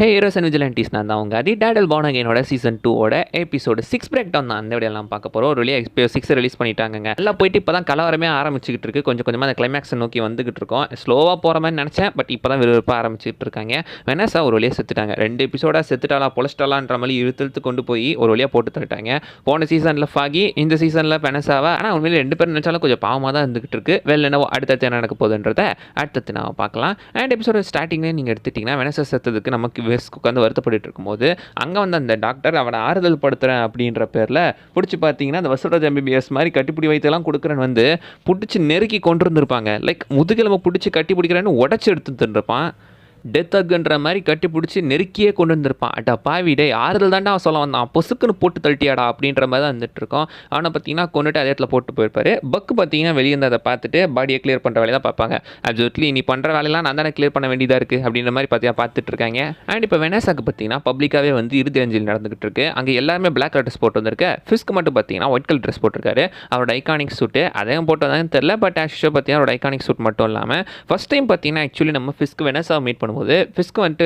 Hey heroes and விஜிலண்டிஸ், நான் தான் உங்கள் டேடல் பார்ன் அகைனோட சீசன் 2 எபிசோடு 6 பிரேக் டவுன் தான் அந்த வீடியோலாம் பார்க்க போகிறோம். ஒரு வழியாக இப்போ 6 ரிலீஸ் பண்ணிட்டாங்க. எல்லாம் போயிட்டு இப்போ தான் கலவரமே ஆரம்பிச்சுக்கிட்டு இருக்கு. கொஞ்சம் கொஞ்சமாக அந்த கிளைமேக்ஸை நோக்கி வந்துகிட்டு இருக்கோம். ஸ்லோவாக போகிற மாதிரி நினச்சேன், பட் இப்போ தான் விறுவிறுப்பாக ஆரம்பிச்சுட்டு இருக்காங்க. வெனஸா ஒரு வழியாக செத்துட்டாங்க. 2 எபிசோடாக செத்துட்டாலா பொலஸ்டாலான்ற மாதிரி இழுத்து கொண்டு போய் ஒரு வழியாக போட்டு தள்ளிட்டாங்க. போன சீசனில் ஃபாகி, இந்த சீசனில் வெனஸாவை. ஆனால் உண்மையிலே 2 பேரும் நினச்சாலும் கொஞ்சம் பாவமாக தான் இருந்துகிட்டு இருக்கு. வெளில என்னவோ அடுத்தடுத்து என்ன நடக்க போகுதுன்றதை அடுத்தது நான் பார்க்கலாம். அண்ட் எபிசோட ஸ்டார்டிங்லேயே நீங்கள் எடுத்துட்டிங்கன்னா வெனஸா செத்ததுக்கு நமக்கு உட்காந்து வருத்தப்பட்டு இருக்கும்போது அங்கே வந்து அந்த டாக்டர் அவனை ஆறுதல் படுத்துகிறேன் அப்படின்ற பேரில் பிடிச்சி பார்த்தீங்கன்னா அந்த வசூராஜ் MBBS மாதிரி கட்டிப்பிடி வைத்தெல்லாம் கொடுக்குறேன்னு வந்து பிடிச்சி நெருக்கி கொண்டு இருந்திருப்பாங்க. லைக் முதுகிழமை பிடிச்சி கட்டி பிடிக்கிறேன்னு உடச்சி எடுத்துட்டு இருப்பான். டெத் அக்குன்ற மாதிரி கட்டி பிடிச்சி நெருக்கியே கொண்டு வந்திருப்பான். அட்டா பாவிடே ஆறுதல் தாண்டா அவன் சொல்ல வந்தான், பொசுக்குன்னு போட்டு தள்ளிட்டியாடா அப்படின்ற மாதிரி தான் வந்துட்டு இருக்கோம். அவனை பார்த்தீங்கன்னா கொண்டுட்டு அதே இடத்துல போட்டு போயிருப்பாரு. பக்கு பார்த்தீங்கன்னா வெளியே இருந்து அதை பார்த்துட்டு பாடியை கிளியர் பண்ணுற வேலையை தான் பார்ப்பாங்க. அப்சல்யூட்லி நீ பண்ணுற வேலையெல்லாம் நான் தானே கிளியர் பண்ண வேண்டியதாக இருக்குது அப்படின்ற மாதிரி பார்த்துட்டு இருக்காங்க. அண்ட் இப்போ வெனஸாக்கு பார்த்தீங்கன்னா பப்ளிக்காகவே வந்து இறுதி அஞ்சலி நடந்துகிட்டு இருக்கு. அங்கே எல்லாருமே பிளாக் கலர் ட்ரெஸ் போட்டு வந்திருக்கு. ஃபிஸ்க்கு மட்டும் பார்த்தீங்கன்னா ஒயிட் கலர் ட்ரெஸ் போட்டிருக்காரு. அவரோட ஐகானிக் சூட்டு அதையும் போட்டு வந்தாலும் தெரியல. பட் ஆக்சுவலாக பார்த்தீங்கன்னா அவரோட ஐகானிக் சூட் மட்டும் இல்லாமல் ஃபஸ்ட் டைம் பார்த்தீங்கன்னா ஆக்சுவலி நம்ம ஃபிஸ்க்கு வெனஸாவை மீட் பண்ணும்போது ஃபிஸ்க்கு வந்துட்டு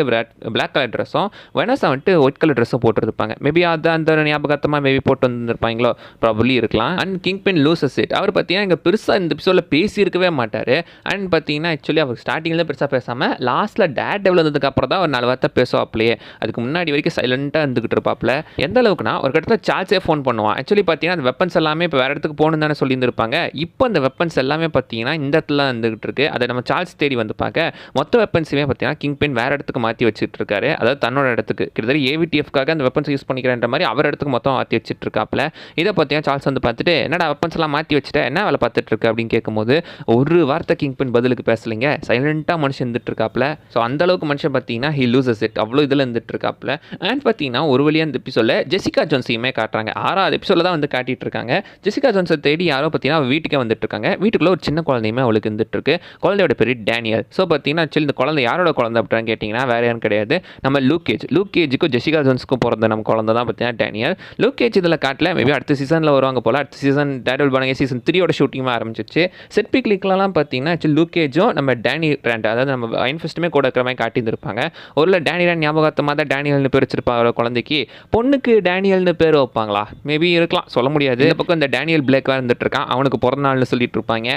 பிளாக் கலர் ட்ரெஸ்ஸும் வெனஸா வந்துட்டு ஒயிட் கலர் ட்ரெஸ்ஸும் போட்டுருப்பாங்க. மேபி அது அந்த ஞாபகத்தமாக மேபி போட்டு வந்துருப்பாங்களோ, ப்ராபப்ளி இருக்கலாம். And kingpin loses it. அவர் பார்த்தீங்கன்னா இங்கே பெருசாக இந்த எபிசோடில் பேசியிருக்கவே மாட்டார். அண்ட் பார்த்தீங்கன்னா ஆக்சுவலி அவர் ஸ்டார்டிங்கில் பெருசாக பேசாமல் லாஸ்ட்டில் டேட் டெவல் வந்ததுக்கு அப்புறம் தான் ஒரு 4 வார்த்தை பேசுவாப்லையே. அதுக்கு முன்னாடி வரைக்கும் சைலண்ட்டாக இருந்துகிட்டு இருப்பாப்ல. எந்த அளவுக்குனா ஒரு கட்டத்தில் சார்ஜே ஃபோன் பண்ணுவான். ஆக்சுவலி பார்த்தீங்கன்னா அந்த வெப்பன்ஸ் எல்லாமே இப்போ வேறு இடத்துக்கு போகணுன்னு தானே சொல்லியிருந்திருப்பாங்க. இப்போ அந்த வெப்பன்ஸ் எல்லாமே பார்த்தீங்கன்னா இந்த இடத்துல வந்துகிட்டு இருக்கு. அதை நம்ம சார்ஜ் தேடி வந்து பார்க்க மொத்த வெப்பன்ஸுமே பார்த்தீங்கன்னா கிங் பின் வேறு இடத்துக்கு மாற்றி வச்சுட்டு இருக்காரு. அதாவது தன்னோட இடத்துக்கு கிட்டத்தட்ட AVTFக்காக அந்த வெப்பன்ஸ் யூஸ் பண்ணிக்கிறேன்ற மாதிரி அவர் இடத்துக்கு மொத்தம் மாற்றி வச்சுட்டு இருக்காப்ல. இதை பார்த்தீங்கன்னா சார்ல்ஸ் வந்து பார்த்துட்டு என்னடா வெப்பன்ஸ் எல்லாம் மாற்றி வச்சுட்டு என்ன வேலை பார்த்துட்டு இருக்கு அப்படின்னு கேட்கும்போது ஒரு வார்த்தை கிங் பின் பதிலுக்கு பேசலைங்க. சைலண்டாக மனுஷன் இருந்துட்டு இருக்காப்ல. ஸோ அந்த அளவுக்கு மனுஷன் பார்த்தீங்கன்னா ஹி லூசஸ் இட், அவ்வளோ இதில் இருந்துட்டு இருக்காப்ல. அண்ட் பார்த்தீங்கன்னா ஒரு வழியாக இந்த எபிசோடில் ஜெசிகா ஜோன்ஸையுமே காட்டுறாங்க. 6வது எபிசோடில் தான் வந்து காட்டிட்டு இருக்காங்க. ஜெசிகா ஜோன்ஸை தேடி யாரோ பார்த்தீங்கன்னா அவள் வீட்டுக்கே வந்துட்டு இருக்காங்க. வீட்டுக்குள்ள ஒரு சின்ன குழந்தையுமே அவளுக்கு இருந்துட்டு இருக்கு. குழந்தையோட பேர் டேனியல். ஸோ பார்த்தீங்கன்னா ஆக்சுவலி இந்த குழந்தை யாரோட குழந்தை அப்படின்னு கேட்டிங்கன்னா வேற யாரும் கிடையாது, நம்ம லூக் கேஜுக்கும் ஜெசிகா ஜோன்ஸுக்கும் பிறந்த நம்ம குழந்தை தான் பார்த்தீங்கன்னா டேனியல். லூக் கேஜ் இதில் காட்டல, மேபி அடுத்த சீசனில் வருவாங்க போல. அடுத்த சீசன் டேடல் பாருங்க சீசன் 3 ஷூட்டிங்காக ஆரம்பிச்சிச்சு. செட் பிக்லிக்லாம் பார்த்தீங்கன்னா ஆக்சுவலி லூக் கேஜும் நம்ம டேனி ரேண்ட், அதாவது நம்ம அயன் ஃபிஸ்ட்டுமே கூட இருக்கிற மாதிரி காட்டியிருந்திருப்பாங்க. ஒரு டேனி ரேண்ட் ஞாபகத்தமாக தான் டேனியல்னு பேர் வச்சிருப்பாங்க குழந்தைக்கு. பொண்ணுக்கு டேனியல்னு பேர் வைப்பாங்களா? மேபி இருக்கலாம், சொல்ல முடியாது. இந்த பக்கம் இந்த டேனியல் பிளேக் வந்துட்டு இருக்கான், அவனுக்கு பிறந்த நாள்னு சொல்லிட்டு இருப்பாங்க.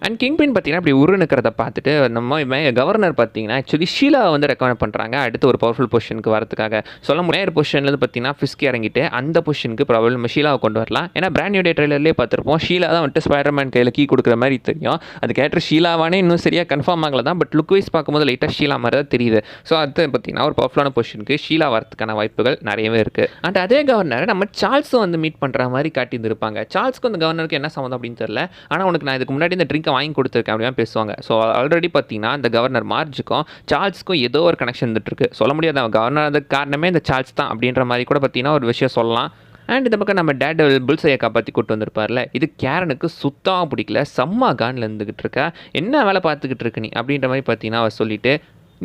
அண்ட் கிங் பின் பார்த்தீங்கன்னா இப்படி உருணுக்கிறத பார்த்துட்டு நம்ம கவர்னர் பார்த்தீங்கன்னா ஆக்சுவலி ஷீலா வந்து ரெக்கமெண்ட் பண்ணுறாங்க அடுத்து ஒரு பவர்ஃபுல் பொசிஷனுக்கு வரதுக்காக. சொல்ல முடியாது பொசிஷன்லேருந்து பார்த்தீங்கன்னா ஃபிஸ்கி இறங்கிட்டு அந்த பொசிஷனுக்கு ப்ராப்ளம் நம்ம ஷீலாவை கொண்டு வரலாம். ஏன்னா பிராண்ட் நியூ டே ட்ரெய்லர்லேயே பார்த்துருப்போம் ஷீலா தான் வந்துட்டு ஸ்பைடர்மேன் கையில் கீ கொடுக்குற மாதிரி தெரியும். அது கேரக்டர் ஷீலாவானே இன்னும் சரியாக கன்ஃபார்ம் ஆகல தான், பட் லுக் வைஸ் பார்க்கும்போது லைட்டாக ஷீலா மாதிரி தான் தெரியுது. ஸோ அது பார்த்தீங்கன்னா ஒரு பவர்ஃபுல்லான பொசிஷனுக்கு ஷீலா வரதுக்கான வாய்ப்புகள் நிறையவே இருக்குது. அண்ட் அதே கவர்னர் நம்ம சார்ல்ஸும் வந்து மீட் பண்ணுற மாதிரி காட்டியிருந்திருப்பாங்க. சார்ல்ஸ்க்கு அந்த கவர்னருக்கு என்ன சம்மந்தம் அப்படின்னு தெரியல. ஆனால் உனக்கு நான் இதுக்கு முன்னாடி இந்த ட்ரிங்கை வாங்கி கொடுத்துருக்கேன் அப்படின்னு பேசுவாங்க. ஸோ ஆல்ரெடி பார்த்தீங்கன்னா இந்த கவர்னர் மார்ஜுக்கும் சார்ல்ஸ்க்கும் ஏதோ ஒரு கனெக்ஷன் இருந்துட்டு இருக்கு. சொல்ல முடியாது அவன் கவர்னர் அதுக்கு காரணமே இந்த சார்ல்ஸ் தான் அப்படின்ற மாதிரி கூட பார்த்தீங்கன்னா ஒரு விஷயம் சொல்லலாம். அண்ட் இந்த பக்கம் நம்ம டேட் புல்சையை காப்பாற்றி கூட்டு வந்திருப்பார்ல, இது கேரனுக்கு சுத்தமாக பிடிக்கல. செம்ம கானில் இருந்துகிட்டு இருக்கா, என்ன வேலை பார்த்துக்கிட்டு இருக்கு நீ அப்படின்ற மாதிரி பார்த்தீங்கன்னா அவர் சொல்லிட்டு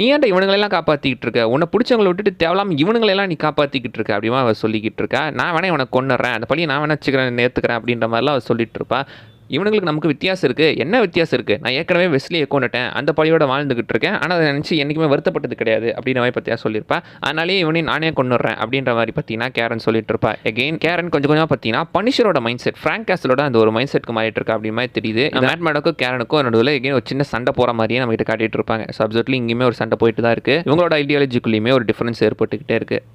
நீ ஏன்டா இவனுங்களெல்லாம் காப்பாற்றிக்கிட்டு இருக்க, உன்னை பிடிச்சவங்களை விட்டுட்டு தேவலாமல் இவனுங்களெல்லாம் நீ காப்பாற்றிக்கிட்டு இருக்க அப்படிமா அவர் சொல்லிக்கிட்டு இருக்கா. நான் வேணா இவனை கொண்டுறேன், அந்த பழியை நான் வேணா வச்சுக்கிறேன் நேர்த்துக்கிறேன் அப்படின்ற மாதிரிலாம் அவர் சொல்லிட்டு இருப்பா. இவனுங்களுக்கு நமக்கு வித்தியாசம் இருக்குது. என்ன வித்தியாசம் இருக்குது, நான் ஏற்கனவே வெஸ்லியை கொண்டுட்டேன், அந்த பழியோட வாழ்ந்துகிட்டு இருக்கேன், ஆனால் அதை நினச்சி என்றைக்குமே வருத்தப்பட்டது கிடையாது அப்படின்ற மாதிரி பற்றியா சொல்லியிருப்பா. அதனாலே இவனையும் நானே கொண்டுறேன் அப்படின்ற மாதிரி பார்த்தீங்கன்னா கேரன் சொல்லிட்டு இருப்பா. எகெயின் கேரன் கொஞ்சம் கொஞ்சமாக பார்த்தீங்கன்னா பனிஷரோட மைண்ட் செட் ஃப்ராங்க் கேசலோட அந்த ஒரு மைண்ட் செட்க்கு மாறிட்டு இருக்கா அப்படி மாதிரி தெரியுது. மேட் மேடோக்கும் கேரனுக்கும் நடுவில் எகெயின் ஒரு சின்ன சண்டை போகிற மாதிரியே நம்ம கிட்ட காட்டிட்டு இருப்பாங்க. ஸோ அப்சல்யூட்லி இங்கேயுமே ஒரு சண்டை போயிட்டு தான் இருக்குது. இவங்களோட ஐடியாலஜிக்குள்ளேயுமே ஒரு டிஃபரன்ஸ் ஏற்பட்டுக்கிட்டே இருக்குது.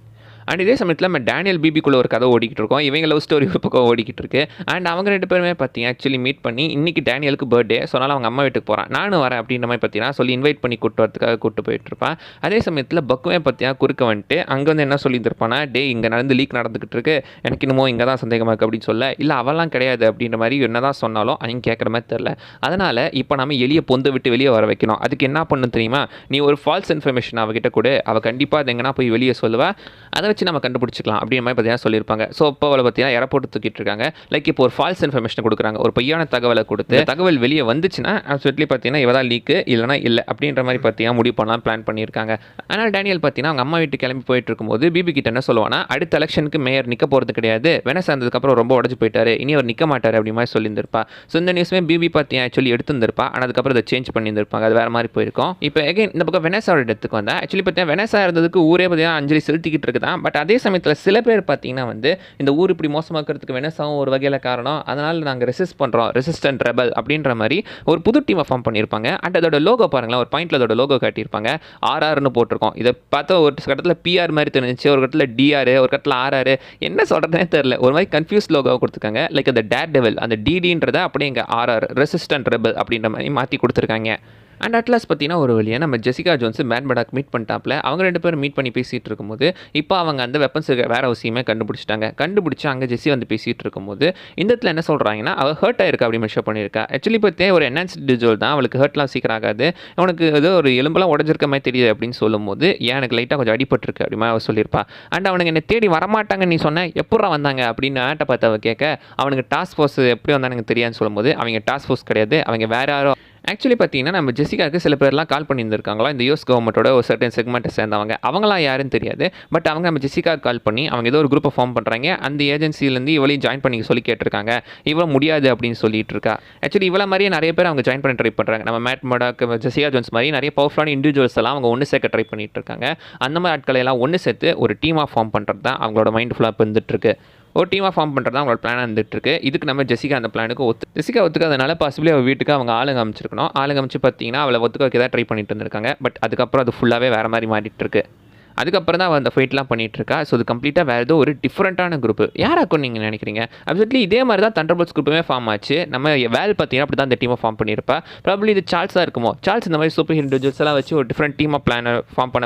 அண்ட் இதே சமயத்தில் நம்ம டேனியல் பிபிக்குள்ளே ஒரு கதை ஓடிக்கிட்டு இருக்கோம். இவங்க லவ் ஸ்டோரி ஒரு பக்கம் ஓடிக்கிட்டு இருக்கு. அண்ட் அவங்க 2 பேருமே பார்த்தீங்கன்னா ஆக்சுவலி மீட் பண்ணி இன்றைக்கி டேனியலுக்கு பர்த்டே, சொன்னாலும் அவங்க அம்மா வீட்டுக்கு போகிறான், நானும் வரேன் அப்படின்ற மாதிரி பார்த்தீங்கன்னா சொல்லி இன்வைட் பண்ணி கூட்டு வரதுக்காக கூட்டு போயிட்டு இருப்பான். அதே சமயத்தில் பக்குமே பார்த்தீங்கன்னா குறுக்க வந்துட்டு அங்கே வந்து என்ன சொல்லியிருப்பானா, டே இங்கே லீக் நடந்துகிட்டு இருக்கு, எனக்கு இன்னமும் இங்கே தான் சந்தேகமாக இருக்குது அப்படின்னு சொல்ல, இல்லை அவெல்லாம் கிடையாது அப்படின்ற மாதிரி என்ன தான் சொன்னாலும் அவங்க கேட்குற மாதிரி தெரில. அதனால் இப்போ நம்ம எளிய பொந்து விட்டு வெளியே வர வைக்கணும். அதுக்கு என்ன பண்ணணும் தெரியுமா, நீ ஒரு ஃபால்ஸ் இன்ஃபர்மேஷன் அவகிட்ட கூட அவள் கண்டிப்பாக அது எங்கன்னா போய் வெளியே சொல்லுவா. அதை வச்சு நம்ம கண்டுபிடிச்சிக்கலாம் அப்படின்ற மாதிரி பார்த்தீங்கன்னா சொல்லியிருப்பாங்க. ஸோ இப்போ அவளை பார்த்தீங்கன்னா ஏர்போர்ட் தூக்கிட்டு இருக்காங்க. லைக் இப்போ ஒரு ஃபால்ஸ் இன்ஃபர்மேஷன் கொடுக்குறாங்க, ஒரு பொய்யான தகவலை கொடுத்து தகவல் வெளியே வந்துச்சுன்னா சொல்லி பார்த்தீங்கன்னா இவ தான் லீக்கு இல்லைனா இல்லை அப்படின்ற மாதிரி பார்த்தீங்கன்னா முடிவு பண்ணலாம் பிளான் பண்ணியிருக்காங்க. ஆனால் டேனியல் பார்த்தீங்கன்னா அவங்க அம்மா வீட்டுக்கு கிளம்பி போயிட்டு இருக்கும்போது பிபி கிட்ட என்ன சொல்லுவானா, அடுத்த எலெக்ஷனுக்கு மேயர் நிற்க போகிறது கிடையாது, வெனஸ் ஆனதுக்கப்புறம் ரொம்ப உடஞ்சு போயிட்டாரு, இனி அவர் நிற்க மாட்டார் அப்படி மாதிரி சொல்லியிருந்திருப்பா. ஸோ இந்த நியூஸ்மே பிபி பார்த்தீங்கன்னா ஆக்சுவலி எடுத்துருந்துருப்பா. ஆனால் அதுக்கப்புறம் அதை சேஞ்ச் பண்ணியிருந்திருப்பாங்க, அது வேறு மாதிரி போயிருக்கும். இப்போ எகைன் இந்த பக்கம் வெனஸாவோட இடத்துக்கு வந்தால் ஆக்சுவலி பார்த்தீங்கன்னா வெனஸா இருந்ததுக்கு ஊரே பார்த்தீங்கன்னா அஞ்சலி செலுத்திக்கிட்டு இருக்குதான். பட் அதே சமயத்தில் சில பேர் பார்த்தீங்கன்னா வந்து இந்த ஊர் இப்படி மோசமாக்கிறதுக்கு வெனஸாவும் ஒரு வகையில் காரணம், அதனால் நாங்கள் ரெசிஸ்ட் பண்ணுறோம், ரெசிஸ்டன்ட் ரெபல் அப்படின்ற மாதிரி ஒரு புது டீமை ஃபார்ம் பண்ணியிருப்பாங்க. அண்ட் அதோட லோகோ பாருங்களேன், ஒரு பாயிண்ட்ல அதோட லோகோ காட்டியிருப்பாங்க, ஆர்ஆர்னு போட்டிருக்கோம். இதை பார்த்தா ஒரு கட்டத்தில் பிஆர் மாதிரி தெரிஞ்சிச்சு, ஒரு கட்டத்தில் டிஆர், ஒரு கட்டத்தில் ஆர்ஆர், என்ன சொல்கிறதுனே தெரியல, ஒரு மாதிரி கன்ஃபியூஸ் லோகோ கொடுத்துருக்காங்க. லைக் அந்த டேர் டெவில் அந்த டிடின்றதை அப்படியே இங்கே ஆர்ஆர் ரெசிஸ்டன்ட் ரெபல் அப்படின்ற மாதிரி மாற்றி கொடுத்துருக்காங்க. அண்ட் அட்லாஸ் பார்த்தீங்கன்னா ஒரு வழியாக நம்ம ஜெசிகா ஜோன்ஸ் மேட் மடாக் மீட் பண்ணிட்டாப்ல. அவங்க 2 பேரும் மீட் பண்ணி பேசிகிட்டு இருக்கும்போது இப்போ அவங்க அந்த வெப்பன்ஸ் வேற அவசியமே கண்டுபிடிச்சிட்டாங்க. கண்டுபிடிச்சி அங்கே ஜெஸி வந்து பேசிகிட்டு இருக்கும்போது இந்த இடத்துல என்ன சொல்கிறாங்கன்னா அவள் ஹர்ட் ஆயிருக்கா அப்படி மென்ஷன் பண்ணியிருக்கா. ஆக்சுவலி பார்த்தீங்கன்னா ஒரு என்ஹான்ஸ்ட் இண்டிவிஜுவல் தான், அவளுக்கு ஹர்ட்லாம் சீக்கிரம் ஆகாது, அவனுக்கு ஏதோ ஒரு எலும்பெல்லாம் உடஞ்சிருக்க மாதிரி தெரியுது அப்படின்னு சொல்லும்போது ஏன் எனக்கு லைட்டாக கொஞ்சம் அடிபட்டிருக்கு அப்படி மாதிரி அவள் சொல்லியிருப்பா. அண்ட் அவனுக்கு என்னை தேடி வரமாட்டாங்க நீ சொன்ன, எப்படா வந்தாங்க அப்படின்னு ஆட்டை பார்த்து அவள் கேட்க, அவனுக்கு டாஸ்க் ஃபோர்ஸ் எப்படி வந்தான்னு எனக்கு தெரியாதுன்னு சொல்லும்போது அவங்க டாஸ்க் ஃபோர்ஸ் கிடையாது, அவங்க வேற யாரோ. ஆக்சுவலி பார்த்தீங்கன்னா நம்ம ஜெசிகாவுக்கு சில பேர்லாம் கால் பண்ணியிருந்திருக்காங்களா, இந்த யூஎஸ் கவர்மெண்ட்டோட ஒரு சர்டன் செக்மெண்ட்டை சேர்ந்தவங்க, அவங்களாம் யாருன்னு தெரியாது. பட் அவங்க நம்ம ஜெசிகாவுக்கு கால் பண்ணி அவங்க ஏதோ ஒரு குரூப்பை ஃபார்ம் பண்ணுறாங்க, அந்த ஏஜென்சிலேருந்து இவளையும் ஜாயின் பண்ணி சொல்லி கேட்டிருக்காங்க. இவ்வளோ முடியாது அப்படின்னு சொல்லிட்டு இருக்கா. ஆக்சுவலி இவ்வளோ மாதிரியே நிறைய பேர் அவங்க ஜாயின் பண்ண ட்ரை பண்ணுறாங்க. நம்ம மேட் மடாக், ஜெசிகா ஜோன்ஸ் மாதிரி நிறைய பவர்ஃபுல்லான இண்டிவிஜுவல்ஸ் எல்லாம் அவங்க ஒன்று சேர்க்க ட்ரை பண்ணிட்டு இருக்காங்க. அந்த மாதிரி ஆட்களை எல்லாம் ஒன்று சேர்த்து ஒரு டீமாக ஃபார்ம் பண்ணுறது தான் அவங்களோட மைண்ட் ஃபுல்லாக இப்போ இருந்துகிட்ருக்கு. ஒரு டீமாக ஃபார்ம் பண்ணுறது தான் அவங்களோட பிளானாக இருந்துகிட்ருக்கு. இதுக்கு நம்ம ஜெசிகா அந்த பிளானுக்கு ஜெசிகா ஒத்துக்காதனால பாசிபிளி அவள் வீட்டுக்கு அவங்க ஆளுங்க அமைச்சிருக்கணும். ஆளுங்க அமைச்சு பார்த்தீங்கன்னா அவளை ஒத்துக்க வைக்க தான் ட்ரை பண்ணிட்டு இருந்திருக்காங்க. பட் அதுக்கப்புறம் அது ஃபுல்லாகவே வேறு மாதிரி மாறிட்டு இருக்கு. அதுக்கப்புறம் தான் அவள் அந்த ஃபைட்லாம் பண்ணிகிட்ருக்கா. ஸோ அது கம்ப்ளீட்டாக வேறு ஏதோ ஒரு டிஃப்ரெண்ட்டான குரூப். யாராக்கும் நீங்கள் நினைக்கிறீங்க? அப்சல்யூட்லி இதே மாதிரி தான் தண்டர்போல்ட்ஸ் குரூப்புமே ஃபார்ம் ஆச்சு. நம்ம வேல் பார்த்தீங்கன்னா அப்படி தான் இந்த டீமை ஃபார்ம் பண்ணியிருப்பா. ப்ராபப்ளி இது சார்ல்ஸாக இருக்குமோ, சார்ல்ஸ் இந்த மாதிரி சூப்பர் இண்டிவிஜுவல்ஸ் எல்லாம் வச்சு ஒரு டிஃப்ரெண்ட் டீமாக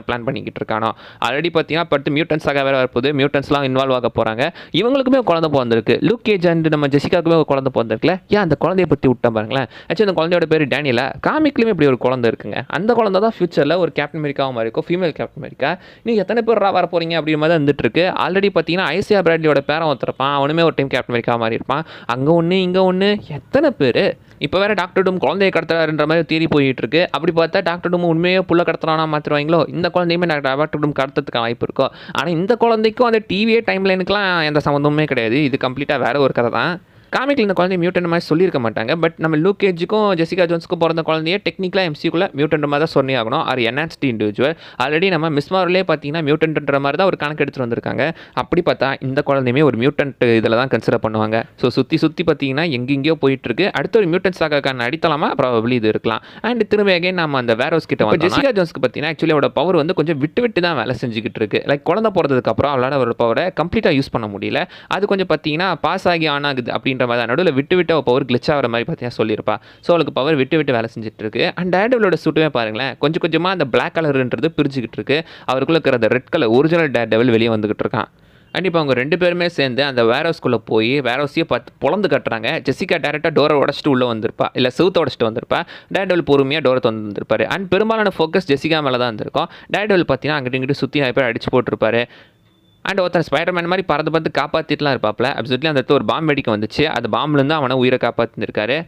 பிளான் பண்ணிக்கிட்டு இருக்கானோ. ஆல்ரெடி பார்த்தீங்கன்னா பட்டு மியூட்டன்ஸாக வேறு வரப்போகுது, மியூட்டன்ஸ்லாம் இன்வால்வ் ஆக போகிறாங்க. இவங்களுக்குமே குழந்தை பிறந்திருக்கு, லூக் கேஜ் அண்ட் நம்ம ஜெசிகாவுக்குமே ஒரு குழந்தை பிறந்திருக்குல. ஏன் அந்த குழந்தைய பற்றி விட்டா பாருங்களேன். ஆக்சுவலி அந்த குழந்தையோட பேர் டேனியலா. காமிக்லையுமே இப்படி ஒரு குழந்தை இருக்குங்க. அந்த குழந்தை தான் ஃபியூச்சரில் ஒரு கேப்டன் அமெரிக்காவும் மாதிரி இருக்கும், ஃபீமேல் கேப்டன் அமெரிக்கா. நீங்கள் எத்தனை பேர் வர போறீங்க அப்படிங்கிற மாதிரி தான் வந்துட்டு இருக்கு. ஆல்ரெடி பார்த்தீங்கன்னா ஐசியா பிராட்லியோட பேரன் ஒருத்தருப்பான், அவனுமே ஒரு டைம் கேப்டன் அமெரிக்கா மாதிரி இருப்பான். அங்கே ஒன்று இங்கே ஒன்று, எத்தனை பேர். இப்போ வேற டாக்டர் டூம் குழந்தைய கடத்துறாருன்ற மாதிரி தேடி போயிட்டு இருக்கு. அப்படி பார்த்தா டாக்டர் டூம் உண்மையே புள்ள கடத்துறானா மாற்றிடுவாங்களோ. இந்த குழந்தையுமே டாக்டர் டூம் கடத்துறதுக்கு வாய்ப்பு இருக்கும். ஆனால் இந்த குழந்தைக்கும் அந்த டிவியே டைம் லைனுக்குலாம் எந்த சம்மந்தமே கிடையாது. இது கம்ப்ளீட்டாக வேற ஒரு கதை தான். காமிக்கில் இந்த குழந்தை மியூட்டன் மாதிரி சொல்லியிருக்க மாட்டாங்க. பட் நம்ம லூக் கேஜுக்கும் ஜெசிகா ஜோன்ஸுக்கும் பிறந்த குழந்தைய டெக்னிக்கலாக எம்சிக்குள்ளே மியூட்டன் மாதிரி தான் சொல்லி ஆகணும். அது என்ஹான்ஸ்ட் இண்டிவிஜுவல். ஆல்ரெடி நம்ம மிஸ் மார்வலே பார்த்தீங்கன்னா மியூட்டன்ட்ன்ற மாதிரி தான் ஒரு கணக்கு எடுத்துகிட்டு வந்திருக்காங்க. அப்படி பார்த்தா இந்த குழந்தையுமே ஒரு மியூட்டன்ட் இதில் தான் கன்சிடர் பண்ணுவாங்க. ஸோ சுற்றி பார்த்தீங்கன்னா எங்கெங்கேயோ போயிட்டுருக்கு. அடுத்த ஒரு மியூட்டன்ஸ் ஆகாக்கான அடித்தளமாக ப்ராபபிளி இது இருக்கலாம். அண்ட் திரும்ப அகைன் நம்ம அந்த வேரோஸ் கிட்ட வந்து ஜெசிகா ஜோன்ஸ்க்கு பார்த்தீங்கன்னா ஆக்சுவலி அவரோட பவர் வந்து கொஞ்சம் விட்டு தான் வேலை செஞ்சுக்கிட்டு இருக்கு. லைக் குழந்தை போகிறதுக்கு அப்புறம் அவளால் ஒரு பவரை கம்ப்ளீட்டாக யூஸ் பண்ண முடியல. அது கொஞ்சம் பார்த்தீங்கன்னா பாஸ் ஆகி ஆன் ஆகுது அப்படின்ற மாதிரி தான். நடுவில் விட்டு பவர் கிளிச் ஆகிற மாதிரி பார்த்தீங்கன்னா சொல்லியிருப்பா. ஸோ அவளுக்கு பவர் விட்டு வேலை செஞ்சுட்டு இருக்கு. அண்ட் டேர்டெவிலோட சூட்டுமே பாருங்களேன், கொஞ்சமாக அந்த பிளாக் கலர்ன்றது பிரிச்சுக்கிட்டு இருக்கு. அவருக்குள்ள இருக்கிற அந்த ரெட் கலர் ஒரிஜினல் டேர்டெவில் வெளியே வந்துகிட்டு இருக்கான். அண்ட் இப்போ அவங்க 2 பேருமே சேர்ந்து அந்த வேர்ஹவுஸ்குள்ளே போய் வேர்ஹவுஸையே பார்த்து பொழந்து கட்டுறாங்க. ஜெசிகா டேரெக்டாக டோரை உடச்சிட்டு உள்ளே வந்திருப்பா, இல்லை செவுத்தை உடச்சிட்டு வந்திருப்பா. டேர்டெவில் பொறுமையாக டோரை திறந்து வந்திருப்பாரு. அண்ட் பெரும்பாலான ஃபோக்கஸ் ஜெசிகா மேலே தான் இருந்திருக்கும். டேர்டெவில் பார்த்தீங்கன்னா அங்கிட்டு இங்கிட்டு சுற்றி நிறைய பேர் அடிச்சு போட்டிருப்பாரு. அண்ட் ஒருத்தர் ஸ்பைடர்மேன் மாதிரி பறந்து காப்பாற்றிட்டுலாம் இருப்பாப்ல. அப்சல்யூட்லி அந்த இடத்துல ஒரு பாம்பு வெடிக்க வந்துச்சு. அந்த பாம்புலேருந்து அவனை உயிரை காப்பாற்றிருக்காரு.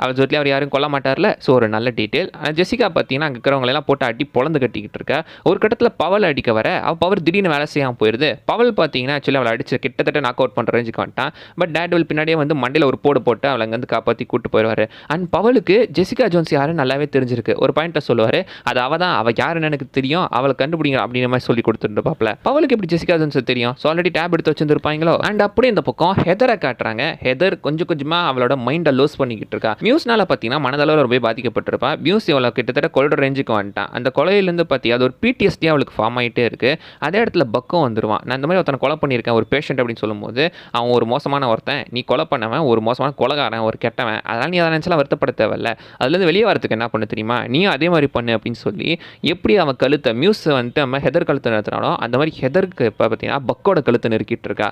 அப்சல்யூட்லி அவர் யாரும் கொல்ல மாட்டார்ல. ஸோ ஒரு நல்ல டீட்டெயில். ஜெசிகா பார்த்தீங்கன்னா அங்கே இருக்கிறவங்களெல்லாம் போட்டு அடி பொழந்து கட்டிக்கிட்டு இருக்கா. ஒரு கட்டத்தில் பவல் அடிக்க வர அவள் பவர் திடீர்னு வேலை செய்யாமல் போயிடுது. பவல் பார்த்தீங்கன்னா ஆக்சுவலி அவளை அடிச்சு கிட்டத்தட்ட நாக் அவுட் பண்ணுற ரேஞ்சுக்கு வந்துட்டான். பட் டேர்டெவில் பின்னாடியே வந்து மண்டையில் ஒரு போட்டு அவளை அங்கேருந்து காப்பாற்றி கூட்டு போயிடுவார். அண்ட் பவலுக்கு ஜெசிகா ஜோன்ஸ் யாரும் நல்லாவே தெரிஞ்சிருக்கு. ஒரு பாயிண்ட்டை சொல்லுவார், அது அவள் தான், அவள் யாருன்னு எனக்கு தெரியும், அவளை கண்டுபிடிங்க அப்படிங்கிற மாதிரி சொல்லி கொடுத்துருப்பாப்ல. பவலுக்கு எப்படி ஜெசிகா ஜோன்ஸ் தெரியும்? ஸோ ஆல்ரெடி டேப் எடுத்து வச்சுருப்பாங்களோ. அண்ட் அப்படியே இந்த பக்கம் ஹெதரை காட்டுறாங்க. ஹெதர் கொஞ்சமாக அவளோட மைண்டை லூஸ் பண்ணிக்கிட்டு இருக்கா. மியூஸ்னால பார்த்தீங்கன்னா மனதளவில் ரொம்ப பாதிக்கப்பட்டிருப்பா. மியூஸ் இவளை கிட்டத்தட்ட கொல்ற ரேஞ்சுக்கு வந்துட்டான். அந்த கொலையிலேருந்து பார்த்தி அது ஒரு பிடிஎஸ்டி அவளுக்கு ஃபார்ம் ஆகிட்டே இருக்குது. அதே இடத்துல பக்கம் வந்துடுவான். நான் இந்த மாதிரி ஒருத்தனை கொலை பண்ணியிருக்கேன் ஒரு பேஷண்ட் அப்படின்னு சொல்லும்போது அவன் ஒரு மோசமான ஒருத்தன், நீ கொலை பண்ணவன் ஒரு மோசமான கொலைகாரன், ஒரு கெட்டவன், அதனால் நீ அதை நினச்சலாம் வருத்தப்பட தேவையில்ல, அதுலேருந்து வெளியே வரதுக்கு என்ன பண்ண தெரியுமா, நீயும் அதே மாதிரி பண்ணு அப்படின்னு சொல்லி எப்படி அவன் கழுத்தை மியூஸ் வந்துட்டு நம்ம ஹெதர் கழுத்தை நிறுத்தினாலும் அந்த மாதிரி ஹெதருக்கு இப்போ பார்த்தீங்கன்னா பக்கோட கழுத்தை நெருக்கிட்டு இருக்கா.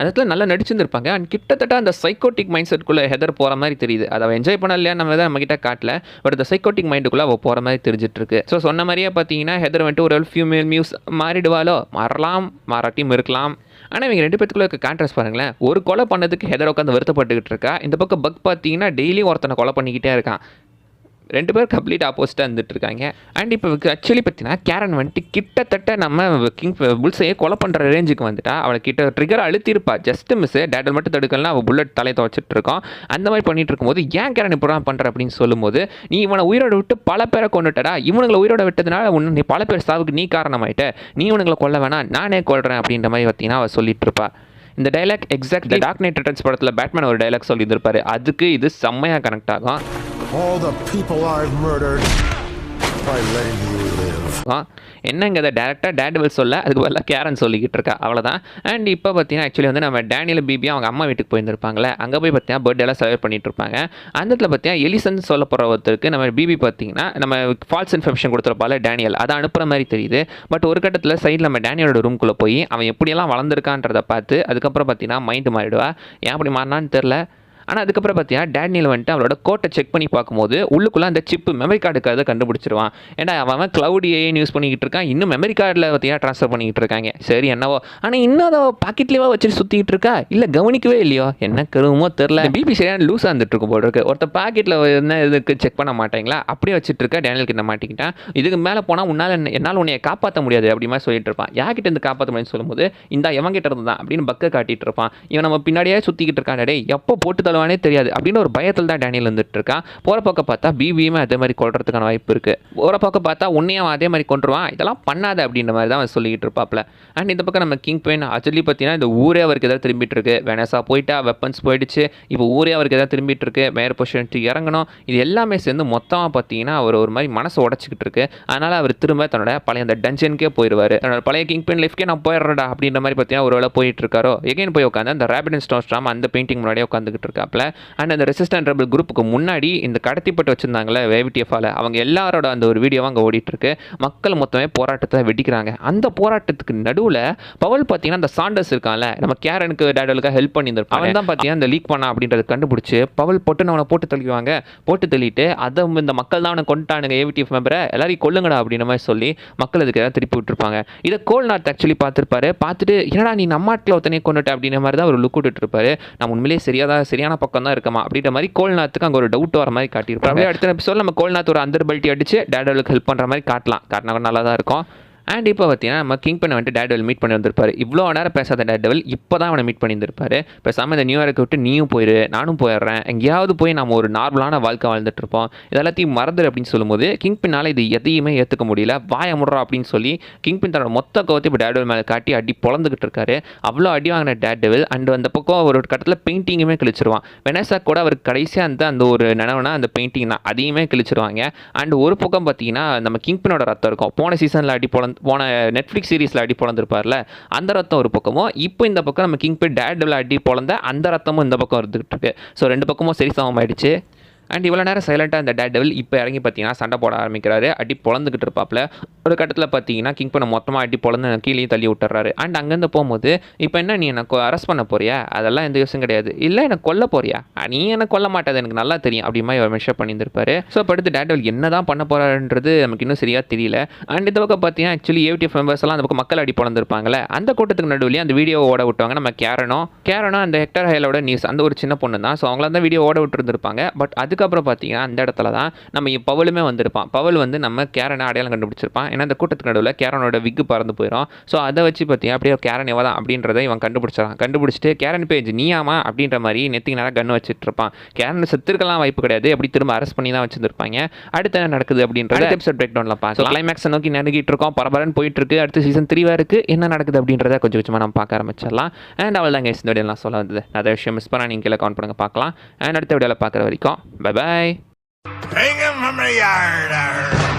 அந்த இடத்துல நல்லா நடிச்சிருந்திருப்பாங்க. அண்ட் கிட்டத்தட்ட அந்த சைக்கோட்டிக் மைண்ட் செட்குள்ளே ஹெதர் போகிற மாதிரி தெரியுது. அதை அவள் என்ஜாய் பண்ண இல்லையா நம்ம தான் நம்மகிட்ட காட்டல. பட் அந்த சைக்கோட்டிக் மைண்டுக்குள்ளே அவள் போகிற மாதிரி தெரிஞ்சிட்டு இருக்கு. ஸோ சொன்ன மாதிரியே பார்த்தீங்கன்னா ஹெதர் வந்துட்டு ஒரு ஃபியூமேல் மியூஸ் மாறிடுவாளோ, மாறலாம், மாறாட்டியும் இருக்கலாம். ஆனால் இவங்க 2 பேத்துக்குள்ள இருக்க கான்ட்ராஸ்ட் பாருங்களேன். ஒரு கொலை பண்ணதுக்கு ஹெதர் உட்காந்து வருத்தப்பட்டுக்கிட்டு இருக்கா. இந்த பக்கம் பக் பார்த்தீங்கன்னா டெய்லி ஒருத்தனை கொலை பண்ணிக்கிட்டே இருக்கான். 2 பேர் கம்ப்ளீட் ஆப்போசிட்டாக இருந்துட்டு இருக்காங்க. அண்ட் இப்போ ஆக்சுவலி பார்த்தீங்கன்னா கேரன் வந்துட்டு கிட்டத்தட்ட நம்ம புல்ஸையே கொலை பண்ணுற ரேஞ்சுக்கு வந்துட்டா. அவளை கிட்ட ட்ரிகர் அழுத்திருப்பா, ஜஸ்ட் மிஸ். டேடல் மட்டும் தடுக்கலாம், அவள் புல்லட் தலையை துவச்சிட்டு இருக்கோம். அந்த மாதிரி பண்ணிட்டு இருக்கும்போது ஏன் கேரன் இப்போ பண்ணுற அப்படின்னு சொல்லும்போது, நீ இவனை உயிரோட விட்டு பல பேரை கொண்டுட்டடா, இவனுங்களை உயிரோட விட்டதுனால நீ பல பேர் சாவுக்கு நீ காரணமாயிட்ட, நீ இவனுங்களை கொல்ல வேணாம், நானே கொல்றேன் அப்படின்ற மாதிரி பார்த்தீங்கன்னா அவள் சொல்லிட்டு இருப்பா. இந்த dialogue exactly dark night returns படத்தில் பேட்மேன் ஒரு டைலாக் சொல்லியிருப்பாரு. அதுக்கு இது செம்மையாக கனெக்ட் ஆகும். All the people I've murdered by letting you live. என்னங்க அதை டேரெக்டாக டேட்வில் சொல்ல, அதுக்கு பதிலாக கேரன் சொல்லிக்கிட்டு இருக்கா, அவ்வளோதான். அண்ட் இப்போ பார்த்தீங்கன்னா ஆக்சுவலி வந்து நம்ம டேனியல் பிபி அவங்க அம்மா வீட்டுக்கு போயிருந்துருப்பாங்களே, அங்கே போய் பார்த்தீங்கன்னா பர்த்டேலாம் செலிப்ரேட் பண்ணிட்டு இருப்பாங்க. அந்த இடத்துல பார்த்தீங்கன்னா எலிசன் சொல்ல போகிற ஒருத்தருக்கு நம்ம பிபி பார்த்தீங்கன்னா நம்ம ஃபால்ஸ் இன்ஃபர்மேஷன் கொடுத்துருப்பால டேனியல், அதை அனுப்புகிற மாதிரி தெரியுது. பட் ஒரு கட்டத்தில் சைடில் நம்ம டேனியலோட ரூம்குள்ளே போய் அவன் எப்படியெல்லாம் வளர்ந்துருக்கான்றதை பார்த்து அதுக்கப்புறம் பார்த்தீங்கன்னா மைண்டு மாறிடுவா. ஏன் அப்படி மாறினான்னு தெரில. ஆனால் அதுக்கப்புறம் பார்த்தீங்கன்னா டேனியல் வந்துட்டு அவளோட கோட்டை செக் பண்ணி பார்க்கும்போது உள்ளுக்குள்ளே அந்த சிப்பு மெமரி கார்டுக்கு அதை கண்டுபிடிச்சிருவான். ஏன்னா அவன் க்ளவுட் ஏஐ யூஸ் பண்ணிக்கிட்டு இருக்கான், இன்னும் மெமரி கார்டில் பார்த்தீங்கன்னா ட்ரான்ஸ்ஃபர் பண்ணிக்கிட்டு இருக்காங்க. சரி என்னவோ, ஆனால் இன்னும் அதை பாக்கெட்லேயே வச்சுட்டு சுற்றிக்கிட்டு இருக்கா, இல்லை கவனிக்கவே இல்லையோ, என்ன கருவமோ தெரில. பிபி சரியான லூஸாக இருந்துட்டு இருக்கும் போல் இருக்கு. ஒருத்தர் பாக்கெட்டில் என்ன இதுக்கு செக் பண்ண மாட்டேங்களா, அப்படியே வச்சுட்டு இருக்கா. டேனியல் கிட்ட மாட்டிக்கிட்டான். இதுக்கு மேலே போனால் என்னால் உன்னை காப்பாற்ற முடியாது அப்படி மாதிரி சொல்லிட்டு இருப்பான். யார்கிட்ட இருந்து காப்பாற்ற முடியும்னு சொல்லும்போது இந்த எவங்கிட்ட இருந்து தான் அப்படின்னு பக்கை காட்டிட்டு இருப்பான். இவன் நம்ம பின்னாடியே சுற்றிக்கிட்டு இருக்கான், டே எப்போ போட்டு தருவானே தெரியாது அப்படின்னு ஒரு பயத்தில் தான் டேனியல் வந்துட்டு இருக்கான். போகிற பக்கம் பார்த்தா பிபியுமே அதே மாதிரி கொள்றதுக்கான வாய்ப்பு இருக்குது. போகிற பக்கம் பார்த்தா உன்னையும் அதே மாதிரி கொண்டுருவான், இதெல்லாம் பண்ணாத அப்படின்ற மாதிரி தான் அவன் சொல்லிக்கிட்டு இருப்பாப்ல. அண்ட் இந்த பக்கம் நம்ம கிங் பெயின் ஆக்சுவலி பார்த்தீங்கன்னா இந்த ஊரே அவருக்கு எதாவது திரும்பிட்டு இருக்கு. வெனஸா போயிட்டா, வெப்பன்ஸ் போயிடுச்சு, இப்போ ஊரே அவருக்கு எதாவது திரும்பிட்டு இருக்கு, மேயர் பொசிஷனுக்கு இறங்கணும். இது எல்லாமே சேர்ந்து மொத்தமாக பார்த்தீங்கன்னா அவர் ஒரு மாதிரி மனசை உடச்சிக்கிட்டு இருக்கு. அதனால் அவர் திரும்ப தன்னோட பழைய அந்த டஞ்சனுக்கே போயிடுவார். தன்னோட பழைய கிங் பெயின் லைஃப்கே நான் போயிடுறேடா அப்படின்ற மாதிரி பார்த்தீங்கன்னா ஒரு வேளை போயிட்டு இருக்காரோ, எகைன் போய் உட்காந்து அந்த ரேபிட் அண்ட் ஸ்டோன் ஸ்டாம் அந்த பெயிண்டிங் முன்னாடியே உட்காந்துக்கிட்டு இருக்காப்ல. அண்ட் அந்த ரெசிஸ்டன்ட் ரெபல் குரூப்புக்கு முன்னாடி இந்த கடத்திப்பட்டு வச்சிருந்தாங்களே வேவிடிஎஃபால, அவங்க எல்லாரோட அந்த ஒரு வீடியோவாக அங்கே ஓடிட்டு இருக்கு. மக்கள் மொத்தமே போராட்டத்தை வெடிக்கிறாங்க. அந்த போராட்டத்துக்கு நடுவில் பவல் பார்த்தீங்கன்னா அந்த சாண்டர்ஸ் இருக்கான்ல, நம்ம கேரனுக்கு டேடலுக்காக ஹெல்ப் பண்ணியிருப்பான், அவன் தான் பார்த்தீங்கன்னா இந்த லீக் பண்ணா அப்படின்றத கண்டுபிடிச்சு பவல் போட்டு அவனை போட்டு தள்ளிடுவாங்க. போட்டு தள்ளிட்டு அதை இந்த மக்கள் தான் அவனை கொண்டுட்டானுங்க, ஏவிடிஎஃப் மெம்பரை எல்லாரையும் கொல்லுங்கடா அப்படின்ற மாதிரி சொல்லி மக்கள் அதுக்கு ஏதாவது திருப்பி விட்டுருப்பாங்க. இதை கோல்நாத் ஆக்சுவலி பார்த்துருப்பாரு. பார்த்துட்டு என்னடா நீ நம்மாட்டில் ஒருத்தனையே கொண்டுட்ட அப்படின்ற மாதிரி தான் ஒரு லுக் விட்டுட்டு இருப்பாரு. நம்ம உண்மையிலேயே சரியான பக்கம் தான் இருக்கமா அப்படின்ற மாதிரி கோல்நாத்துக்கு அங்கே ஒரு டவுட் வர மாதிரி காட்டியிருப்பாங்க. அடுத்த எபிசோட் நம்ம கோல்நாத் ஒரு அந்தர் பெல்ட்டி அடிச்சு டேடலுக்கு ஹெல்ப் பண்ணுற மாதிரி காட்டினா நல்லா தான் இருக்கும். அண்ட் இப்போ பார்த்தீங்கன்னா நம்ம கிங் பென் வந்துட்டு டேடெவில் மீட் பண்ணி வந்திருப்பாரு. இவ்வளோ நேரம் பேசாத டேடெவில் இப்போ தான் அவனை மீட் பண்ணியிருந்திருப்பாரு. பேசாமல் இந்த நியூ இயர்க்கு விட்டு நீயும் போயிரு, நானும் போயிடுறேன், எங்கேயாவது போய் நம்ம ஒரு நார்மலான வாழ்க்கை வாழ்ந்துட்டு இருப்போம், இதெல்லாத்தையும் மறந்துடு அப்படின்னு சொல்லும்போது கிங் பின்னால் இது எதையுமே ஏற்றுக்க முடியல. வாய முடுறோம் அப்படின்னு சொல்லி கிங் பின் தன்னோட மொத்த கவத்தை இப்போ டேடெவில் மேலே காட்டி அடி பொழந்துக்கிட்டு இருக்காரு. அவ்வளோ அடி வாங்கின டேடெவில் அண்ட் அந்த பக்கம் ஒரு கட்டத்தில் பெயிண்டிங்குமே கிழிச்சிருவான். வெனஸா கூட அவருக்கு கடைசியாக அந்த ஒரு நினைவுனா அந்த பெயிண்டிங் தான், அதையுமே கிழிச்சிருவாங்க. அண்ட் ஒரு பக்கம் பார்த்தீங்கன்னா நம்ம கிங் பின்னோட ரத்தம் இருக்கும். போன சீசனில் அடி போன நெட்ஃப்ளிக்ஸ் சீரிஸில் அடி பொழந்திருப்பார்ல, அந்த ரத்தம் ஒரு பக்கமும், இப்போ இந்த பக்கம் நம்ம கிங் பின் டேடெவில் அடி பொழந்த அந்த ரத்தமும் இந்த பக்கம் இருந்துகிட்டு இருக்கு. ஸோ 2 பக்கமும் சரி சமம் ஆயிடுச்சு. அண்ட் இவ்வளோ நேரம் சைலண்ட்டாக இந்த டேடெவில் இப்போ இறங்கி பார்த்தீங்கன்னா சண்டை போட ஆரம்பிக்கிறாரு. அடி பொழந்துக்கிட்டு இருப்பாப்ல. ஒரு கட்டத்தில் பார்த்தீங்கன்னா கிங் பண்ண மொத்தமாக அடி பொழந்து கீழே தள்ளி விட்டுறாரு. அண்ட் அங்கேருந்து போகும்போது இப்போ என்ன நீ எனக்கு அரெஸ்ட் பண்ண போறியா, அதெல்லாம் எந்த யோசனை கிடையாது, இல்லை எனக்கு கொல்ல போறியா, நீ எனக்கு கொல்ல மாட்டாது எனக்கு நல்லா தெரியும் அப்படி மாதிரி ஒரு மெஷர் பண்ணியிருந்திருப்பாரு. ஸோ இப்போ அடுத்து டேடெவில் என்ன தான் பண்ண போறாருன்றது நமக்கு இன்னும் சரியாக தெரியல. அண்ட் இந்த பக்கம் பார்த்தீங்கன்னா ஆக்சுவலி ஏவிடிஎஃப் மெம்பர்ஸ் எல்லாம் அந்த பக்கம் மக்கள் அடி பொழந்திருப்பாங்களே, அந்த கூட்டத்துக்கு நடுவில் அந்த வீடியோ ஓட விட்டுவாங்க. நம்ம கேரனோ அந்த ஹெக்டர் ஹேலோட நியூஸ் அந்த ஒரு சின்ன பொண்ணு தான். ஸோ அவங்கள அந்த வீடியோ ஓட விட்டுருந்துருப்பாங்க. பட் அதுக்கப்புறம் பார்த்தீங்கன்னா அந்த இடத்துல தான் நம்ம பவலுமே வந்திருப்பான். பவல் வந்து நம்ம கேரனை அடையாளம் கண்டுபிடிச்சிருப்பான். ஏன்னா அந்த கூட்டத்துக்கு நடுவில் கேரனோட விக்கு பறந்து போயிடும். ஸோ அதை வச்சு பார்த்தீங்கன்னா அப்படியே கேரன் எவ்வளோ அப்படின்றத இவன் கண்டுபிடிச்சிட்டு கேரன் பேஜ் நீயாமா அப்படின்ற மாதிரி நெத்திக்கு நேரம் கன்று வச்சுட்டு இருப்பான். கேரன் செத்துருக்கலாம் வாய்ப்பு கிடையாது, அப்படி திரும்ப அரெஸ்ட் பண்ணி தான் வச்சுருப்பாங்க. அடுத்து என்ன நடக்குது அப்படின்றத எபிசோட் பிரேக் டவுன்ல பார்க்கலாம். கிளைமேக்ஸை நோக்கி நெருங்கிட்டு இருக்கோம், பரபரன்னு போயிட்டு இருக்கு. அடுத்து சீசன் 3 இருக்கு, என்ன நடக்குது அப்படின்றத கொஞ்சம் கொஞ்சமாக நம்ம பார்க்க ஆரம்பிச்சிடலாம். அண்ட் அவள் தான் இந்த வீடியோலாம் சொல்ல வந்தது. நிறைய விஷயம் மிஸ் பண்ணால் நீங்கள் கீழே கவுண்ட் பண்ணுங்க பார்க்கலாம். அண்ட் அடுத்த வீடியோவில் பார்க்குற வரைக்கும் bye bye. Hang him from the yard.